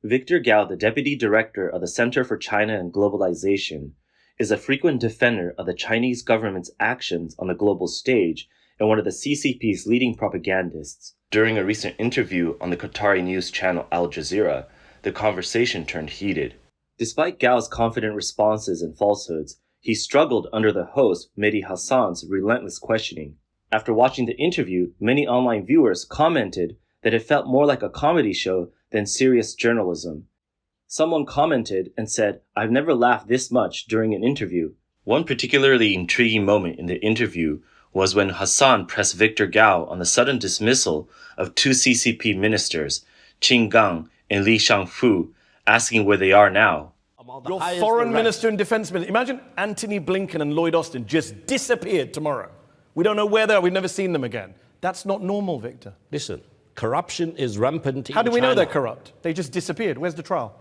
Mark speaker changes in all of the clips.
Speaker 1: Victor Gao, the deputy director of the Center for China and Globalization, is a frequent defender of the Chinese government's actions on the global stage and one of the CCP's leading propagandists. During a recent interview on the Qatari news channel Al Jazeera, the conversation turned heated. Despite Gao's confident responses and falsehoods, he struggled under the host Mehdi Hasan's relentless questioning. After watching the interview, many online viewers commented that it felt more like a comedy show than serious journalism. Someone commented and said, "I've never laughed this much during an interview." One particularly intriguing moment in the interview was when Hasan pressed Victor Gao on the sudden dismissal of two CCP ministers, Qin Gang and Li Shangfu, asking where they are now.
Speaker 2: Your foreign minister and defense minister, imagine Antony Blinken and Lloyd Austin just disappeared tomorrow. We don't know where they are, we've never seen them again. That's not normal, Victor.
Speaker 3: Listen, corruption is rampant in China.
Speaker 2: How do we know they're corrupt? They just disappeared. Where's the trial?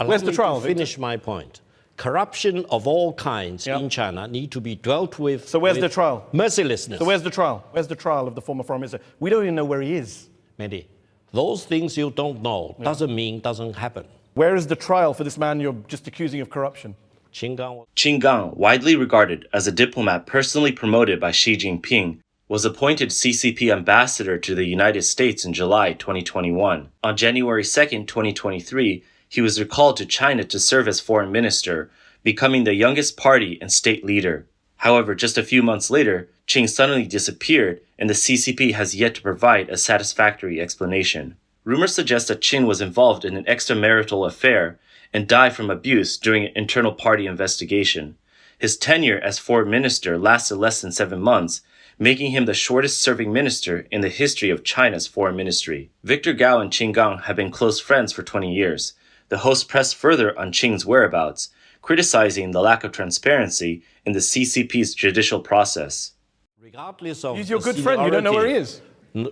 Speaker 2: Where's the trial, Victor?
Speaker 3: Finish my point. Corruption of all kinds in China need to be dealt with.
Speaker 2: So where's the trial?
Speaker 3: Mercilessness.
Speaker 2: So where's the trial? Where's the trial of the former foreign minister? We don't even know where he is.
Speaker 3: Mehdi, those things you don't know doesn't mean doesn't happen.
Speaker 2: Where is the trial for this man you're just accusing of corruption?
Speaker 1: Qin Gang, widely regarded as a diplomat personally promoted by Xi Jinping, was appointed CCP ambassador to the United States in July 2021. On January 2, 2023, he was recalled to China to serve as foreign minister, becoming the youngest party and state leader. However, just a few months later, Qin suddenly disappeared, and the CCP has yet to provide a satisfactory explanation. Rumors suggest that Qin was involved in an extramarital affair and died from abuse during an internal party investigation. His tenure as foreign minister lasted less than 7 months, making him the shortest-serving minister in the history of China's foreign ministry. Victor Gao and Qin Gang have been close friends for 20 years. The host pressed further on Qin's whereabouts, criticizing the lack of transparency in the CCP's judicial process.
Speaker 3: Regardless of
Speaker 2: he's your good friend, you don't know where he is.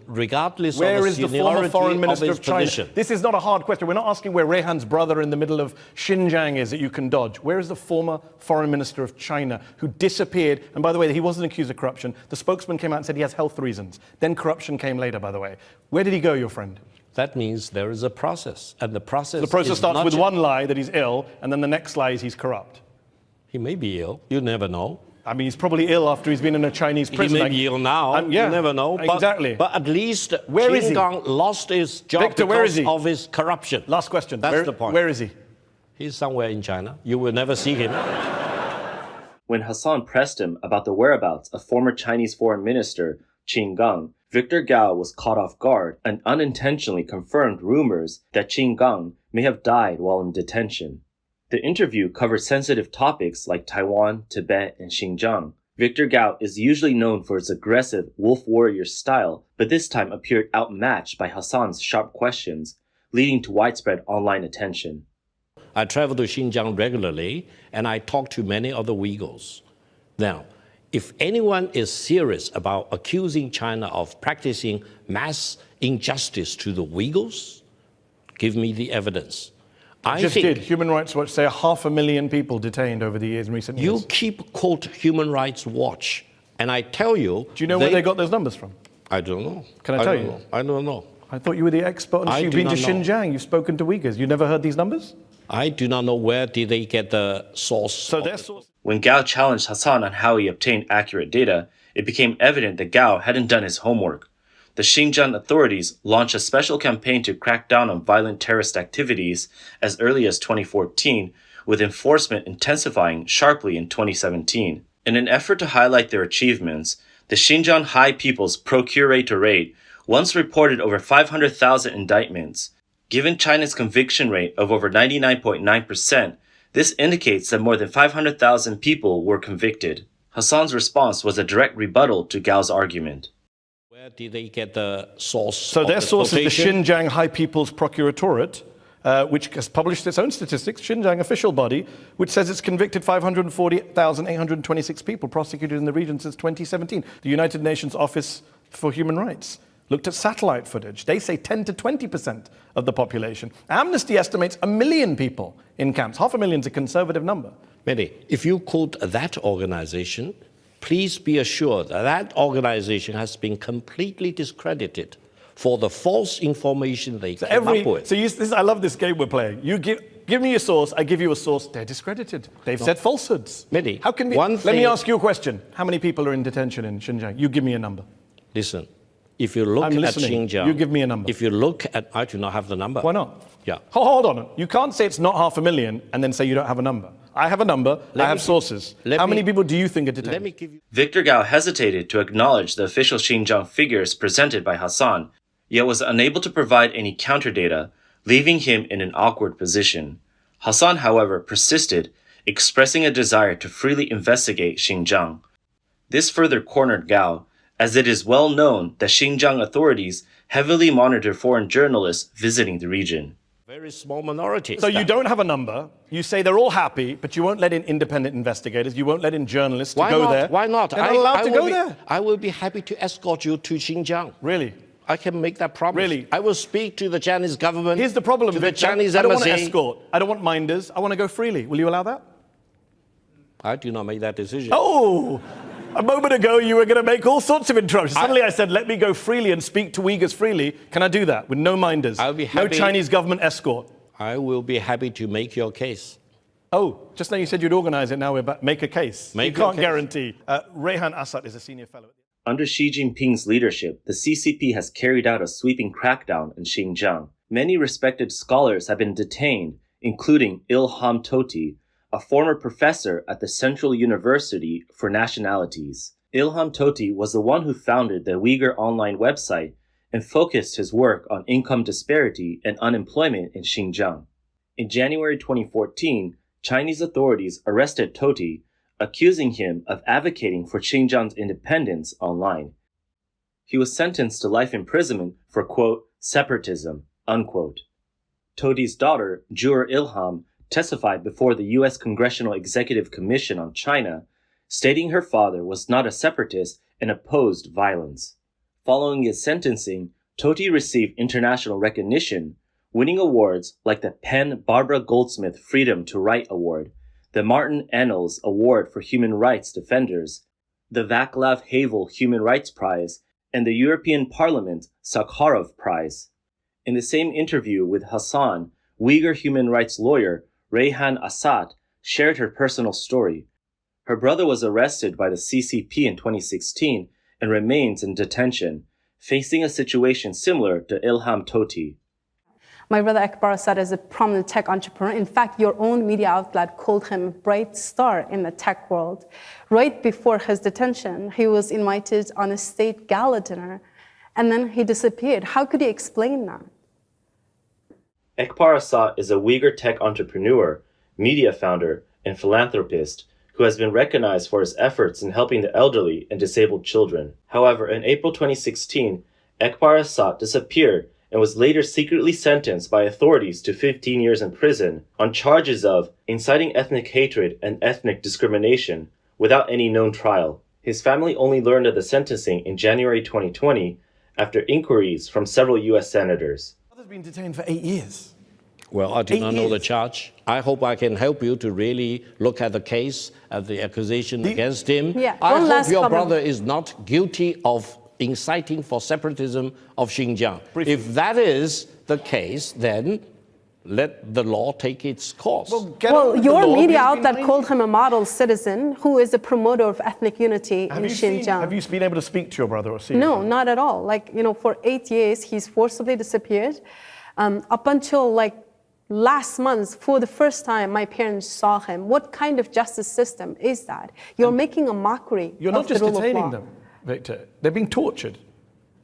Speaker 3: Regardless
Speaker 2: where
Speaker 3: of the
Speaker 2: is the former foreign minister of China?
Speaker 3: position.
Speaker 2: This is not a hard question. We're not asking where Rehan's brother in the middle of Xinjiang is that you can dodge. Where is the former foreign minister of China who disappeared? And by the way, he wasn't accused of corruption. The spokesman came out and said he has health reasons. Then corruption came later, by the way. Where did he go, your friend?
Speaker 3: That means there is a process, and the process
Speaker 2: starts with one lie that he's ill, and then the next lie is he's corrupt.
Speaker 3: He may be ill. You never know.
Speaker 2: I mean, he's probably ill after he's been in a Chinese prison.
Speaker 3: He may be ill now. You never know.
Speaker 2: Exactly.
Speaker 3: But at least
Speaker 2: Qin
Speaker 3: Gang lost his job
Speaker 2: Victor,
Speaker 3: because of his corruption.
Speaker 2: Last question.
Speaker 3: That's the point.
Speaker 2: Where is he?
Speaker 3: He's somewhere in China. You will never see him.
Speaker 1: When Hasan pressed him about the whereabouts of former Chinese foreign minister Qin Gang, Victor Gao was caught off guard and unintentionally confirmed rumors that Qin Gang may have died while in detention. The interview covered sensitive topics like Taiwan, Tibet, and Xinjiang. Victor Gao is usually known for his aggressive wolf warrior style, but this time appeared outmatched by Hasan's sharp questions, leading to widespread online attention.
Speaker 3: I travel to Xinjiang regularly, and I talk to many other Uyghurs. Now, if anyone is serious about accusing China of practicing mass injustice to the Uyghurs, give me the evidence. I think
Speaker 2: Human Rights Watch say 500,000 people detained over the years in recent years.
Speaker 3: You keep quote Human Rights Watch, and I tell you...
Speaker 2: Do you know where they got those numbers from?
Speaker 3: I don't know.
Speaker 2: Can I tell you?
Speaker 3: I don't know.
Speaker 2: I thought you were the expert on You've been to Xinjiang, you've spoken to Uyghurs. You never heard these numbers?
Speaker 3: I do not know where did they get the source.
Speaker 1: When Gao challenged Hasan on how he obtained accurate data, it became evident that Gao hadn't done his homework. The Xinjiang authorities launched a special campaign to crack down on violent terrorist activities as early as 2014, with enforcement intensifying sharply in 2017. In an effort to highlight their achievements, the Xinjiang High People's Procuratorate once reported over 500,000 indictments. Given China's conviction rate of over 99.9%, this indicates that more than 500,000 people were convicted. Hasan's response was a direct rebuttal to Gao's argument.
Speaker 3: Where did they get the source?
Speaker 2: So their source is the Xinjiang High People's Procuratorate, which has published its own statistics, Xinjiang official body, which says it's convicted 540,826 people prosecuted in the region since 2017. The United Nations Office for Human Rights looked at satellite footage. They say 10 to 20% of the population. Amnesty estimates 1 million people in camps. 500,000 is a conservative number.
Speaker 3: Mehdi, if you quote that organization, please be assured that that organization has been completely discredited for the false information they came up with.
Speaker 2: I love this game we're playing. You give me a source, I give you a source. They're discredited. They've said falsehoods.
Speaker 3: Mehdi,
Speaker 2: how can let me ask you a question. How many people are in detention in Xinjiang? You give me a number.
Speaker 3: Listen, if you look at Xinjiang,
Speaker 2: you give me a number.
Speaker 3: If you look at, I do not have the number.
Speaker 2: Why not?
Speaker 3: Yeah.
Speaker 2: Hold on. You can't say it's not 500,000 and then say you don't have a number. I have a number. I have sources. How many people do you think are detained?
Speaker 3: Let me give you.
Speaker 1: Victor Gao hesitated to acknowledge the official Xinjiang figures presented by Hasan, yet was unable to provide any counter data, leaving him in an awkward position. Hasan, however, persisted, expressing a desire to freely investigate Xinjiang. This further cornered Gao, as it is well known that Xinjiang authorities heavily monitor foreign journalists visiting the region.
Speaker 3: Very small minority.
Speaker 2: So you don't have a number. You say they're all happy, but you won't let in independent investigators. You won't let in journalists to go there.
Speaker 3: Why not?
Speaker 2: They're not allowed to go there.
Speaker 3: I will be happy to escort you to Xinjiang.
Speaker 2: Really?
Speaker 3: I can make that promise.
Speaker 2: Really?
Speaker 3: I will speak to the Chinese government.
Speaker 2: Here's the problem,
Speaker 3: to the
Speaker 2: Victor.
Speaker 3: Chinese
Speaker 2: I don't
Speaker 3: embassy.
Speaker 2: want to escort. I don't want minders. I want to go freely. Will you allow that?
Speaker 3: I do not make that decision.
Speaker 2: Oh! A moment ago, you were going to make all sorts of interruptions. Suddenly I said, let me go freely and speak to Uyghurs freely. Can I do that with no minders?
Speaker 3: I'll be happy.
Speaker 2: No Chinese government escort.
Speaker 3: I will be happy to make your case.
Speaker 2: Oh, just now you said you'd organize it. Now we're about make a case.
Speaker 3: Make
Speaker 2: you can't guarantee. Rayhan Assad is a senior fellow.
Speaker 1: Under Xi Jinping's leadership, the CCP has carried out a sweeping crackdown in Xinjiang. Many respected scholars have been detained, including Ilham Tohti, a former professor at the Central University for Nationalities. Ilham Tohti was the one who founded the Uyghur online website and focused his work on income disparity and unemployment in Xinjiang. In January 2014, Chinese authorities arrested Tohti, accusing him of advocating for Xinjiang's independence online. He was sentenced to life imprisonment for, quote, separatism, unquote. Tohti's daughter, Jur Ilham, testified before the U.S. Congressional Executive Commission on China, stating her father was not a separatist and opposed violence. Following his sentencing, Tohti received international recognition, winning awards like the Penn Barbara Goldsmith Freedom to Write Award, the Martin Ennals Award for Human Rights Defenders, the Václav Havel Human Rights Prize, and the European Parliament Sakharov Prize. In the same interview with Hasan, Uyghur human rights lawyer Rayhan Assad shared her personal story. Her brother was arrested by the CCP in 2016 and remains in detention, facing a situation similar to Ilham Tohti.
Speaker 4: My brother Akbar Assad is a prominent tech entrepreneur. In fact, your own media outlet called him a bright star in the tech world. Right before his detention, he was invited on a state gala dinner, and then he disappeared. How could you explain that?
Speaker 1: Akbar Assad is a Uyghur tech entrepreneur, media founder, and philanthropist who has been recognized for his efforts in helping the elderly and disabled children. However, in April 2016, Akbar Assad disappeared and was later secretly sentenced by authorities to 15 years in prison on charges of inciting ethnic hatred and ethnic discrimination without any known trial. His family only learned of the sentencing in January 2020 after inquiries from several U.S. senators.
Speaker 2: My brother's been detained for 8 years.
Speaker 3: Well, I do not know the charge. I hope I can help you to really look at the case, at the accusation against him.
Speaker 4: Yeah,
Speaker 3: I hope your brother is not guilty of inciting for separatism of Xinjiang.
Speaker 2: Briefly.
Speaker 3: If that is the case, then let the law take its course.
Speaker 4: Well, your media outlet called him a model citizen who is a promoter of ethnic unity in Xinjiang.
Speaker 2: Have you been able to speak to your brother or see
Speaker 4: No,
Speaker 2: him?
Speaker 4: not at all. Like, for 8 years, he's forcibly disappeared. Up until last month, for the first time, my parents saw him. What kind of justice system is that? You're making a mockery
Speaker 2: You're not
Speaker 4: of
Speaker 2: just
Speaker 4: the rule of
Speaker 2: detaining
Speaker 4: law.
Speaker 2: them, Victor. They're being tortured.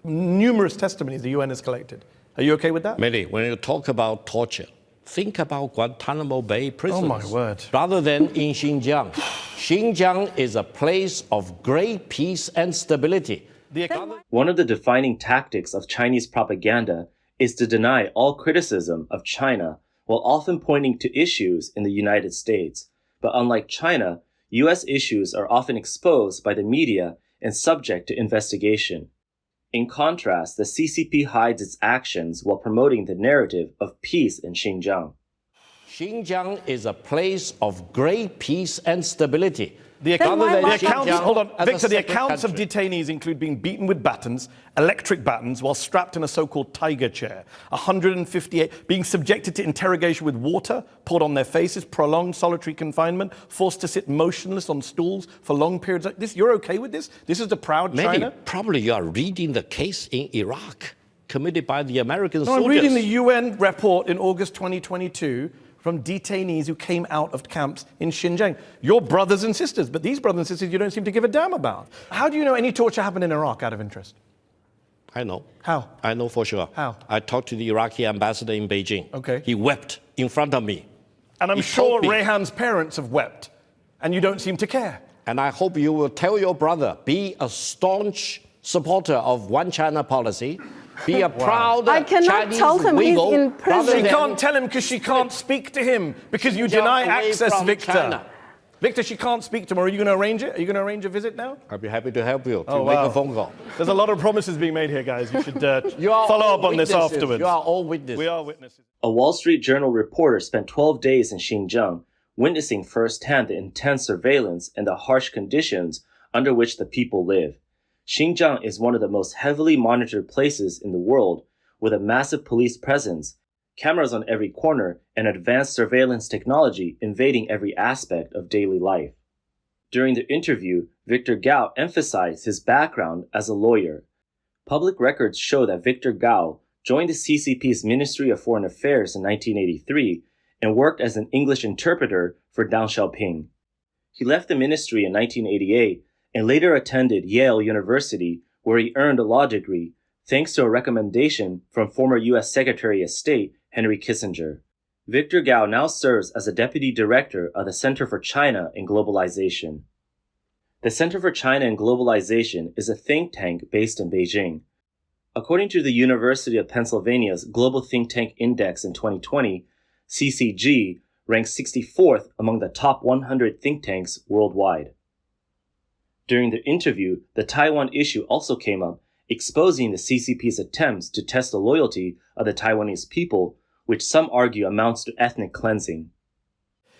Speaker 2: Numerous testimonies the UN has collected. Are you okay with that?
Speaker 3: Mehdi, when you talk about torture, think about Guantanamo Bay prisons.
Speaker 2: Oh, my word.
Speaker 3: Rather than in Xinjiang. Xinjiang is a place of great peace and stability.
Speaker 1: One of the defining tactics of Chinese propaganda is to deny all criticism of China while often pointing to issues in the United States. But unlike China, U.S. issues are often exposed by the media and subject to investigation. In contrast, the CCP hides its actions while promoting the narrative of peace in Xinjiang.
Speaker 3: Xinjiang is a place of great peace and stability.
Speaker 2: The,
Speaker 4: Then why
Speaker 2: the
Speaker 4: lock
Speaker 2: accounts,
Speaker 3: Xinjiang
Speaker 2: hold on,
Speaker 3: as a
Speaker 2: Victor, the
Speaker 3: separate
Speaker 2: accounts of
Speaker 3: country?
Speaker 2: detainees include being beaten with batons, electric batons, while strapped in a so-called tiger chair. 158, being subjected to interrogation with water poured on their faces, prolonged solitary confinement, forced to sit motionless on stools for long periods. This, you're okay with this? This is the proud China?
Speaker 3: Maybe, probably you are reading the case in Iraq committed by the American
Speaker 2: No,
Speaker 3: soldiers.
Speaker 2: I'm reading the UN report in August 2022 from detainees who came out of camps in Xinjiang. Your brothers and sisters, but these brothers and sisters you don't seem to give a damn about. How do you know any torture happened in Iraq out of interest?
Speaker 3: I know.
Speaker 2: How?
Speaker 3: I know for sure.
Speaker 2: How?
Speaker 3: I talked to the Iraqi ambassador in Beijing.
Speaker 2: Okay.
Speaker 3: He wept in front of me.
Speaker 2: And I'm
Speaker 3: He
Speaker 2: sure
Speaker 3: told me.
Speaker 2: Rehan's parents have wept, and you don't seem to care.
Speaker 3: And I hope you will tell your brother, be a staunch supporter of one China policy, be a proud
Speaker 4: I cannot
Speaker 3: Chinese
Speaker 4: tell him he's
Speaker 3: Uyghur,
Speaker 4: in prison.
Speaker 3: rather
Speaker 2: She
Speaker 3: than
Speaker 2: can't tell him because she can't speak to him because you
Speaker 3: Xinjiang
Speaker 2: deny
Speaker 3: away
Speaker 2: access,
Speaker 3: from
Speaker 2: Victor.
Speaker 3: China.
Speaker 2: Victor, she can't speak to him. Are you going to arrange it? Are you going to arrange a visit now?
Speaker 3: I'll be happy to help you to
Speaker 2: Oh,
Speaker 3: make
Speaker 2: wow.
Speaker 3: a phone call.
Speaker 2: There's a lot of promises being made here, guys. You should
Speaker 3: You are
Speaker 2: follow
Speaker 3: all
Speaker 2: up on this
Speaker 3: witnesses.
Speaker 2: afterwards.
Speaker 3: You are all witnesses.
Speaker 2: We are witnesses.
Speaker 1: A Wall Street Journal reporter spent 12 days in Xinjiang, witnessing firsthand the intense surveillance and the harsh conditions under which the people live. Xinjiang is one of the most heavily monitored places in the world, with a massive police presence, cameras on every corner, and advanced surveillance technology invading every aspect of daily life. During the interview, Victor Gao emphasized his background as a lawyer. Public records show that Victor Gao joined the CCP's Ministry of Foreign Affairs in 1983 and worked as an English interpreter for Deng Xiaoping. He left the ministry in 1988 and later attended Yale University, where he earned a law degree, thanks to a recommendation from former U.S. Secretary of State Henry Kissinger. Victor Gao now serves as a deputy director of the Center for China and Globalization. The Center for China and Globalization is a think tank based in Beijing. According to the University of Pennsylvania's Global Think Tank Index in 2020, CCG ranks 64th among the top 100 think tanks worldwide. During the interview, the Taiwan issue also came up, exposing the CCP's attempts to test the loyalty of the Taiwanese people, which some argue amounts to ethnic cleansing.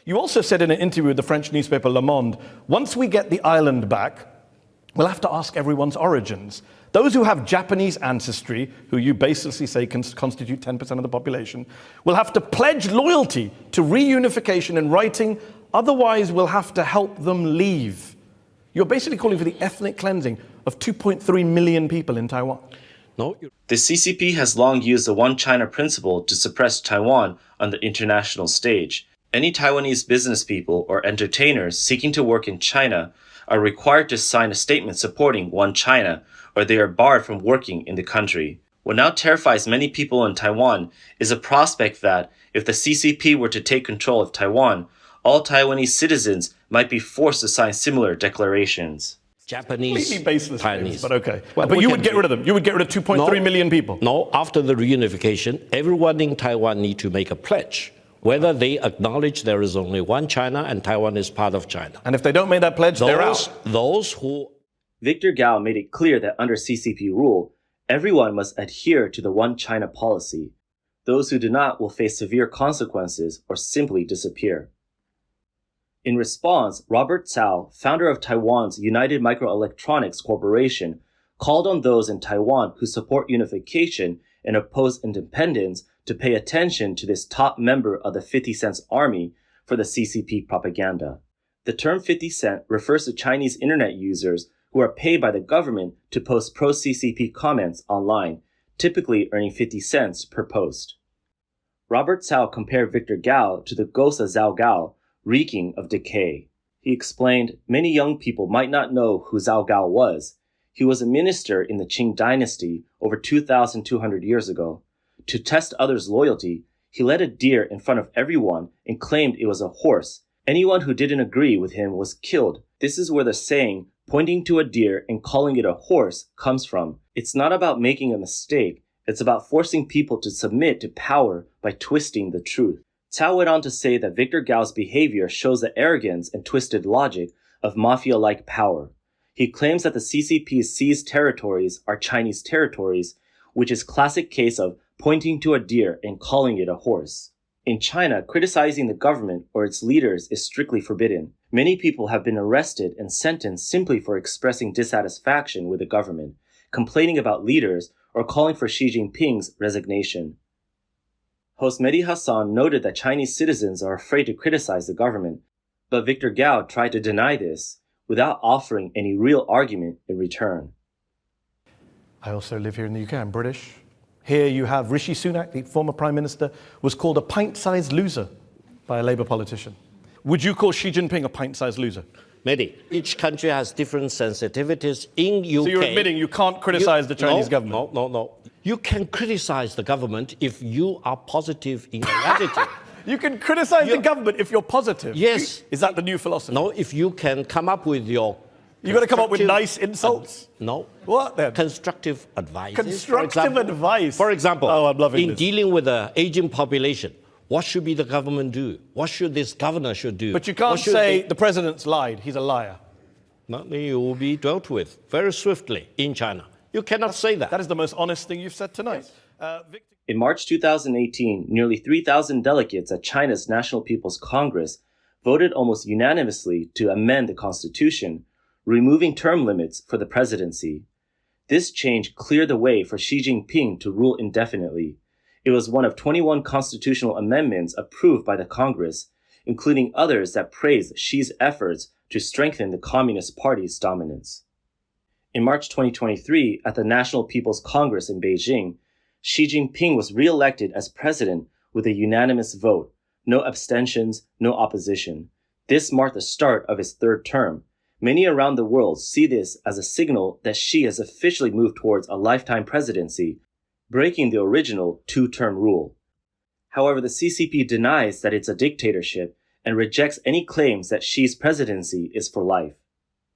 Speaker 2: You also said in an interview with the French newspaper Le Monde, once we get the island back, we'll have to ask everyone's origins. Those who have Japanese ancestry, who you basically say can constitute 10% of the population, will have to pledge loyalty to reunification in writing, otherwise we'll have to help them leave. You're basically calling for the ethnic cleansing of 2.3 million people in Taiwan.
Speaker 3: No,
Speaker 1: The CCP has long used the One China principle to suppress Taiwan on the international stage. Any Taiwanese business people or entertainers seeking to work in China are required to sign a statement supporting One China, or they are barred from working in the country. What now terrifies many people in Taiwan is a prospect that, if the CCP were to take control of Taiwan, all Taiwanese citizens might be forced to sign similar declarations.
Speaker 3: Japanese,
Speaker 2: Completely baseless claims,
Speaker 3: Chinese.
Speaker 2: but okay.
Speaker 3: Well,
Speaker 2: but
Speaker 3: we
Speaker 2: you
Speaker 3: can
Speaker 2: would get
Speaker 3: do-
Speaker 2: rid of them. You would get rid of 2.3 million people.
Speaker 3: No, after the reunification, everyone in Taiwan need to make a pledge, whether they acknowledge there is only one China and Taiwan is part of China.
Speaker 2: And if they don't make that pledge, they're out.
Speaker 3: Those who
Speaker 1: Victor Gao made it clear that under CCP rule, everyone must adhere to the One China policy. Those who do not will face severe consequences or simply disappear. In response, Robert Cao, founder of Taiwan's United Microelectronics Corporation, called on those in Taiwan who support unification and oppose independence to pay attention to this top member of the 50 Cent's army for the CCP propaganda. The term 50 Cent refers to Chinese internet users who are paid by the government to post pro-CCP comments online, typically earning 50 cents per post. Robert Cao compared Victor Gao to the ghost of Zhao Gao, reeking of decay. He explained many young people might not know who Zhao Gao was. He was a minister in the Qing dynasty over 2,200 years ago. To test others' loyalty, he led a deer in front of everyone and claimed it was a horse. Anyone who didn't agree with him was killed. This is where the saying, pointing to a deer and calling it a horse, comes from. It's not about making a mistake. It's about forcing people to submit to power by twisting the truth. Cao went on to say that Victor Gao's behavior shows the arrogance and twisted logic of mafia-like power. He claims that the CCP's seized territories are Chinese territories, which is classic case of pointing to a deer and calling it a horse. In China, criticizing the government or its leaders is strictly forbidden. Many people have been arrested and sentenced simply for expressing dissatisfaction with the government, complaining about leaders, or calling for Xi Jinping's resignation. Host Mehdi Hasan noted that Chinese citizens are afraid to criticize the government, but Victor Gao tried to deny this without offering any real argument in return.
Speaker 2: I also live here in the UK. I'm British. Here you have Rishi Sunak, the former Prime Minister, was called a pint-sized loser by a Labour politician. Would you call Xi Jinping a pint-sized loser?
Speaker 3: Mehdi, each country has different sensitivities. In UK...
Speaker 2: So you're admitting you can't criticize the Chinese government?
Speaker 3: No. You can criticize the government if you are positive in your attitude.
Speaker 2: You can criticize the government if you're positive?
Speaker 3: Yes.
Speaker 2: Is that the new philosophy?
Speaker 3: No, if you can come up with your...
Speaker 2: You've got to come up with nice insults?
Speaker 3: No.
Speaker 2: What then?
Speaker 3: Constructive advice.
Speaker 2: Constructive advice?
Speaker 3: For example,
Speaker 2: oh, I'm loving
Speaker 3: in
Speaker 2: this.
Speaker 3: dealing with the aging population, what should be the government do? What should this governor should do?
Speaker 2: But you can't say the president's lied. He's a liar.
Speaker 3: No, he will be dealt with very swiftly in China. You cannot say that.
Speaker 2: That is the most honest thing you've said tonight.
Speaker 1: In March 2018, nearly 3,000 delegates at China's National People's Congress voted almost unanimously to amend the constitution, removing term limits for the presidency. This change cleared the way for Xi Jinping to rule indefinitely. It was one of 21 constitutional amendments approved by the Congress, including others that praised Xi's efforts to strengthen the Communist Party's dominance. In March 2023, at the National People's Congress in Beijing, Xi Jinping was re-elected as president with a unanimous vote, no abstentions, no opposition. This marked the start of his third term. Many around the world see this as a signal that Xi has officially moved towards a lifetime presidency, breaking the original two-term rule. However, the CCP denies that it's a dictatorship and rejects any claims that Xi's presidency is for life.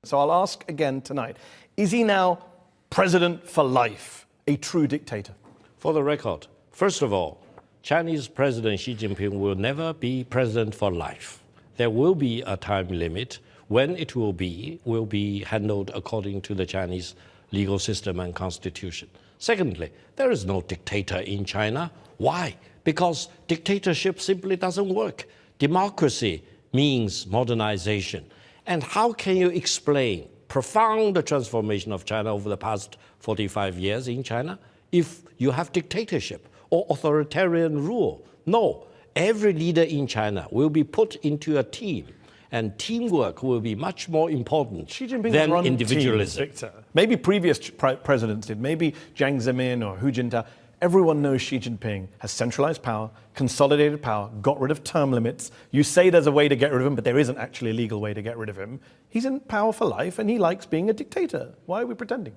Speaker 2: So I'll ask again tonight, is he now president for life, a true dictator?
Speaker 3: For the record, first of all, Chinese President Xi Jinping will never be president for life. There will be a time limit. When it will be handled according to the Chinese legal system and constitution. Secondly, there is no dictator in China. Why? Because dictatorship simply doesn't work. Democracy means modernization. And how can you explain profound transformation of China over the past 45 years in China if you have dictatorship or authoritarian rule? No, every leader in China will be put into a team. And teamwork will be much more important than individualism.
Speaker 2: Victor. Maybe previous presidents did. Maybe Jiang Zemin or Hu Jintao. Everyone knows Xi Jinping has centralized power, consolidated power, got rid of term limits. You say there's a way to get rid of him, but there isn't actually a legal way to get rid of him. He's in power for life, and he likes being a dictator. Why are we pretending?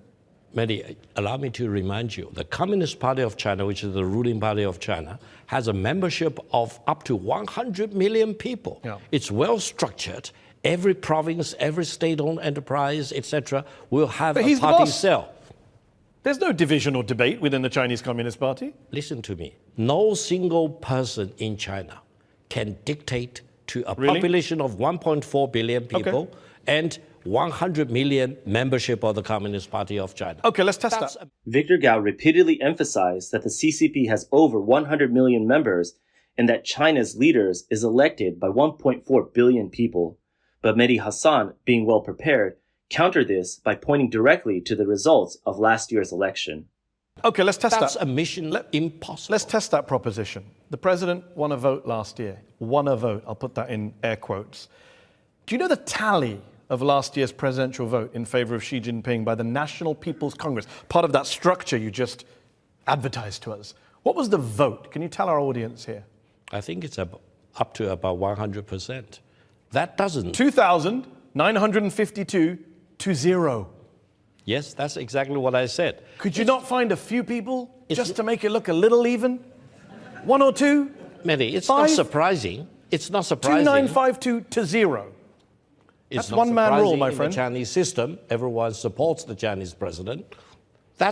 Speaker 3: Mehdi, allow me to remind you, the Communist Party of China, which is the ruling party of China, has a membership of up to 100 million people.
Speaker 2: Yeah.
Speaker 3: It's well structured. Every province, every state-owned enterprise, etc., will have a party cell.
Speaker 2: There's no division or debate within the Chinese Communist Party.
Speaker 3: Listen to me. No single person in China can dictate to a population of 1.4 billion people and 100 million membership of the Communist Party of China.
Speaker 2: Okay, let's test that.
Speaker 1: Victor Gao repeatedly emphasized that the CCP has over 100 million members and that China's leaders is elected by 1.4 billion people. But Mehdi Hasan, being well prepared, countered this by pointing directly to the results of last year's election.
Speaker 2: Okay, let's test that.
Speaker 3: That's a mission impossible.
Speaker 2: Let's test that proposition. The president won a vote last year. Won a vote. I'll put that in air quotes. Do you know the tally of last year's presidential vote in favor of Xi Jinping by the National People's Congress, part of that structure you just advertised to us? What was the vote? Can you tell our audience here?
Speaker 3: I think it's up to about 100%. That doesn't...
Speaker 2: 2,952 to 0.
Speaker 3: Yes, that's exactly what I said.
Speaker 2: Could you not find a few people just to make it look a little even? One or two?
Speaker 3: Mehdi, it's not surprising. It's not surprising.
Speaker 2: 2,952 to 0.
Speaker 3: It's
Speaker 2: That's one-man rule, my friend.
Speaker 3: In the Chinese system, everyone supports the Chinese president.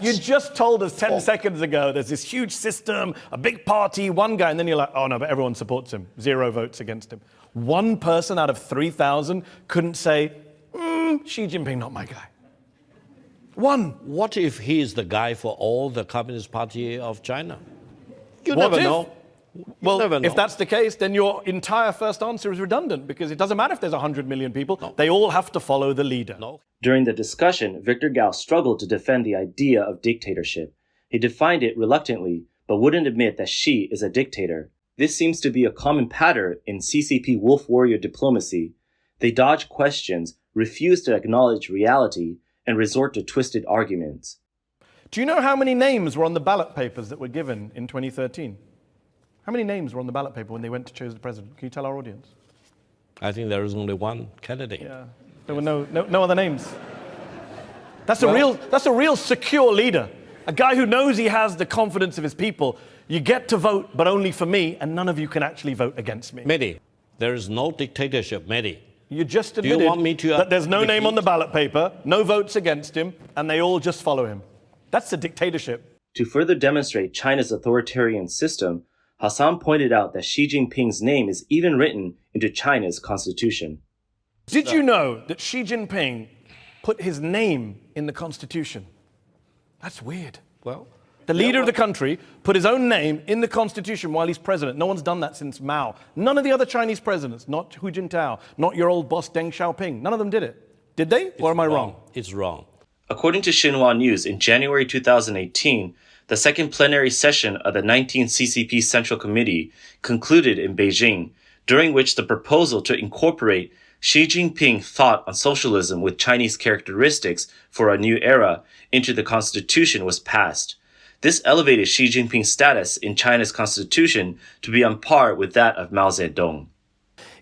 Speaker 2: You just told us 10 seconds ago there's this huge system, a big party, one guy, and then you're like, oh no, but everyone supports him. 0 votes against him. One person out of 3,000 couldn't say, Xi Jinping, not my guy. One.
Speaker 3: What if he is the guy for all the Communist Party of China? You never know.
Speaker 2: Well,
Speaker 3: never know.
Speaker 2: if that's the case, then your entire first answer is redundant because it doesn't matter if there's 100 million people. They all have to follow the leader.
Speaker 3: No.
Speaker 1: During the discussion, Victor Gao struggled to defend the idea of dictatorship. He defined it reluctantly, but wouldn't admit that Xi is a dictator. This seems to be a common pattern in CCP wolf warrior diplomacy. They dodge questions, refuse to acknowledge reality, and resort to twisted arguments.
Speaker 2: Do you know how many names were on the ballot papers that were given in 2013? How many names were on the ballot paper when they went to choose the president? Can you tell our audience?
Speaker 3: I think there is only one candidate.
Speaker 2: Yeah, there were no other names. That's a real secure leader. A guy who knows he has the confidence of his people. You get to vote, but only for me, and none of you can actually vote against me.
Speaker 3: Mehdi, there is no dictatorship, Mehdi.
Speaker 2: You just
Speaker 3: Do you
Speaker 2: admitted
Speaker 3: want me to,
Speaker 2: that there's no name
Speaker 3: repeat?
Speaker 2: on the ballot paper, no votes against him, and they all just follow him. That's a dictatorship.
Speaker 1: To further demonstrate China's authoritarian system, Hasan pointed out that Xi Jinping's name is even written into China's constitution.
Speaker 2: Did you know that Xi Jinping put his name in the constitution? That's weird.
Speaker 3: Well,
Speaker 2: The leader of the country put his own name in the constitution while he's president. No one's done that since Mao. None of the other Chinese presidents, not Hu Jintao, not your old boss Deng Xiaoping, none of them did it. Did they? Or am I wrong?
Speaker 3: It's wrong.
Speaker 1: According to Xinhua News, in January 2018, the second plenary session of the 19th CCP Central Committee concluded in Beijing, during which the proposal to incorporate Xi Jinping thought on socialism with Chinese characteristics for a new era into the constitution was passed. This elevated Xi Jinping's status in China's constitution to be on par with that of Mao Zedong.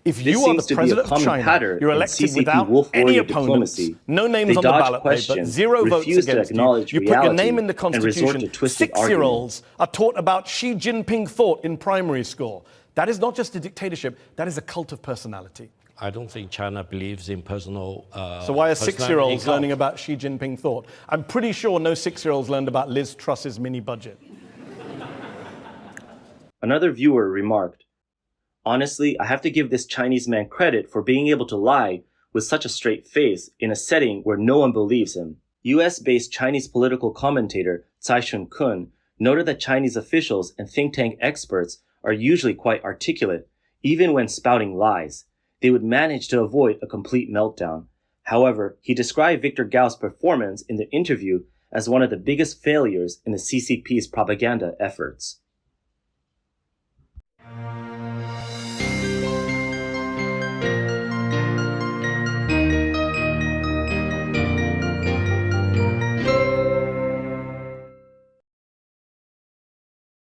Speaker 2: If
Speaker 1: This
Speaker 2: you are
Speaker 1: seems
Speaker 2: the
Speaker 1: to be a
Speaker 2: president of
Speaker 1: common
Speaker 2: China,
Speaker 1: pattern
Speaker 2: you're
Speaker 1: in
Speaker 2: elected
Speaker 1: CCP
Speaker 2: without
Speaker 1: wolf
Speaker 2: any
Speaker 1: warrior
Speaker 2: opponents,
Speaker 1: diplomacy.
Speaker 2: no names
Speaker 1: They
Speaker 2: on the
Speaker 1: dodge
Speaker 2: ballot paper,
Speaker 1: questions,
Speaker 2: zero votes
Speaker 1: refuse to
Speaker 2: against you.
Speaker 1: acknowledge
Speaker 2: You put your
Speaker 1: reality,
Speaker 2: name in the
Speaker 1: and resort
Speaker 2: constitution.
Speaker 1: to twisted
Speaker 2: 6-year-olds are taught about Xi Jinping thought in primary school. That is not just a dictatorship, that is a cult of personality.
Speaker 3: I don't think China believes in personal.
Speaker 2: So why are
Speaker 3: personality
Speaker 2: 6-year-olds
Speaker 3: cult.
Speaker 2: learning about Xi Jinping thought? I'm pretty sure no 6-year-olds learned about Liz Truss's mini budget.
Speaker 1: Another viewer remarked, "Honestly, I have to give this Chinese man credit for being able to lie with such a straight face in a setting where no one believes him." US-based Chinese political commentator Tsai Shun-kun noted that Chinese officials and think tank experts are usually quite articulate, even when spouting lies. They would manage to avoid a complete meltdown. However, he described Victor Gao's performance in the interview as one of the biggest failures in the CCP's propaganda efforts.